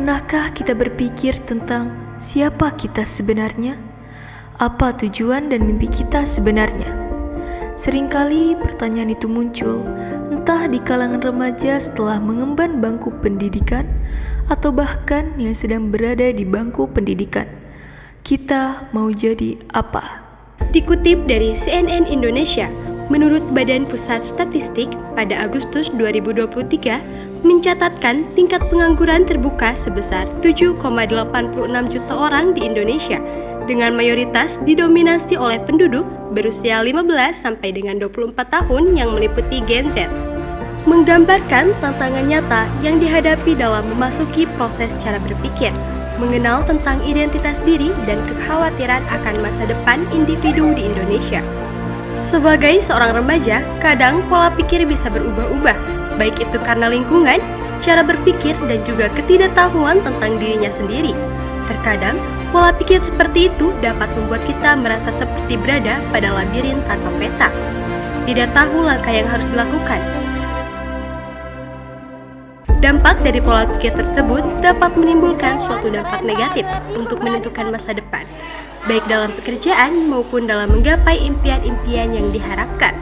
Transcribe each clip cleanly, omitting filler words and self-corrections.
Pernahkah kita berpikir tentang siapa kita sebenarnya? Apa tujuan dan mimpi kita sebenarnya? Seringkali pertanyaan itu muncul, entah di kalangan remaja setelah mengemban bangku pendidikan, atau bahkan yang sedang berada di bangku pendidikan. Kita mau jadi apa? Dikutip dari CNN Indonesia, menurut Badan Pusat Statistik pada Agustus 2023, mencatatkan tingkat pengangguran terbuka sebesar 7,86 juta orang di Indonesia, dengan mayoritas didominasi oleh penduduk berusia 15 sampai dengan 24 tahun yang meliputi Gen Z. Menggambarkan tantangan nyata yang dihadapi dalam memasuki proses cara berpikir, mengenal tentang identitas diri dan kekhawatiran akan masa depan individu di Indonesia. Sebagai seorang remaja, kadang pola pikir bisa berubah-ubah, baik itu karena lingkungan, cara berpikir, dan juga ketidaktahuan tentang dirinya sendiri. Terkadang, pola pikir seperti itu dapat membuat kita merasa seperti berada pada labirin tanpa peta. Tidak tahu langkah yang harus dilakukan. Dampak dari pola pikir tersebut dapat menimbulkan suatu dampak negatif untuk menentukan masa depan, baik dalam pekerjaan maupun dalam menggapai impian-impian yang diharapkan.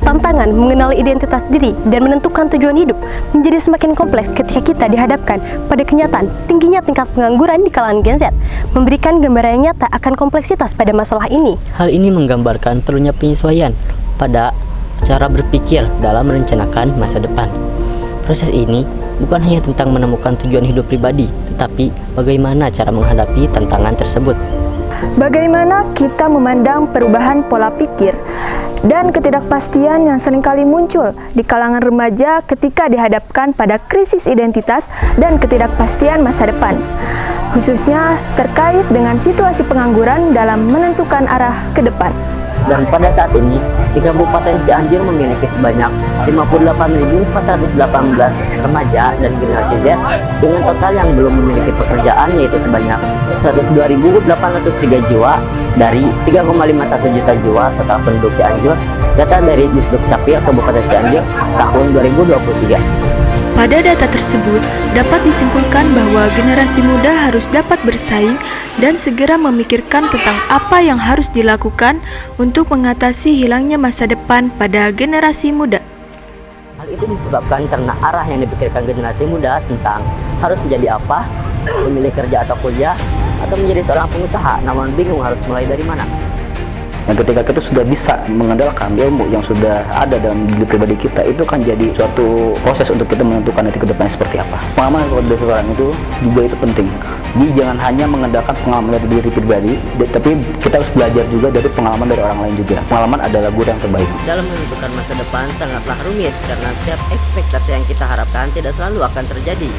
Tantangan mengenali identitas diri dan menentukan tujuan hidup menjadi semakin kompleks ketika kita dihadapkan pada kenyataan tingginya tingkat pengangguran di kalangan Gen Z, memberikan gambaran yang nyata akan kompleksitas pada masalah ini. Hal ini menggambarkan perlunya penyesuaian pada cara berpikir dalam merencanakan masa depan. Proses ini bukan hanya tentang menemukan tujuan hidup pribadi, tetapi bagaimana cara menghadapi tantangan tersebut. Bagaimana kita memandang perubahan pola pikir dan ketidakpastian yang seringkali muncul di kalangan remaja ketika dihadapkan pada krisis identitas dan ketidakpastian masa depan, khususnya terkait dengan situasi pengangguran dalam menentukan arah ke depan. Dan pada saat ini, di Kabupaten Cianjur memiliki sebanyak 58.418 remaja dan generasi Z dengan total yang belum memiliki pekerjaan, yaitu sebanyak 102.803 jiwa dari 3,51 juta jiwa total penduduk Cianjur, data dari Disduk Capil Kabupaten Cianjur tahun 2023. Pada data tersebut, dapat disimpulkan bahwa generasi muda harus dapat bersaing dan segera memikirkan tentang apa yang harus dilakukan untuk mengatasi hilangnya masa depan pada generasi muda. Hal itu disebabkan karena arah yang dipikirkan generasi muda tentang harus menjadi apa, memilih kerja atau kuliah, atau menjadi seorang pengusaha, namun bingung harus mulai dari mana. Yang ketika kita sudah bisa mengandalkan ilmu yang sudah ada dalam diri pribadi kita, itu kan jadi suatu proses untuk kita menentukan nanti ke depannya seperti apa. Pengalaman dari seseorang itu juga itu penting. Jadi jangan hanya mengandalkan pengalaman dari diri pribadi, tapi kita harus belajar juga dari pengalaman dari orang lain juga. Pengalaman adalah guru yang terbaik. Dalam menentukan masa depan sangatlah rumit karena setiap ekspektasi yang kita harapkan tidak selalu akan terjadi.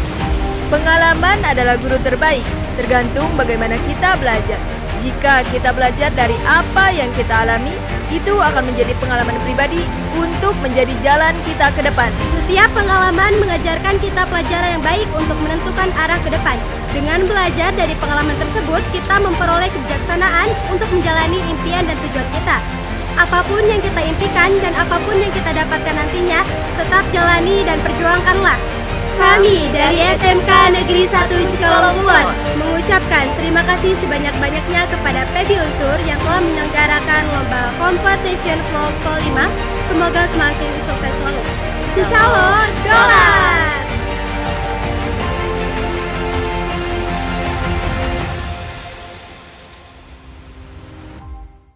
Pengalaman adalah guru terbaik, tergantung bagaimana kita belajar. Jika kita belajar dari apa yang kita alami, itu akan menjadi pengalaman pribadi untuk menjadi jalan kita ke depan. Setiap pengalaman mengajarkan kita pelajaran yang baik untuk menentukan arah ke depan. Dengan belajar dari pengalaman tersebut, kita memperoleh kebijaksanaan untuk menjalani impian dan tujuan kita. Apapun yang kita impikan dan apapun yang kita dapatkan nantinya, tetap jalani dan perjuangkanlah. Kami dari SMK Negeri 1 Cikalong Kulon mengucapkan terima kasih sebanyak-banyaknya kepada PB Unsur yang telah menyelenggarakan lomba Competition Vlog Pro 5. Semoga semakin sukses selalu. Cikalong Dolan!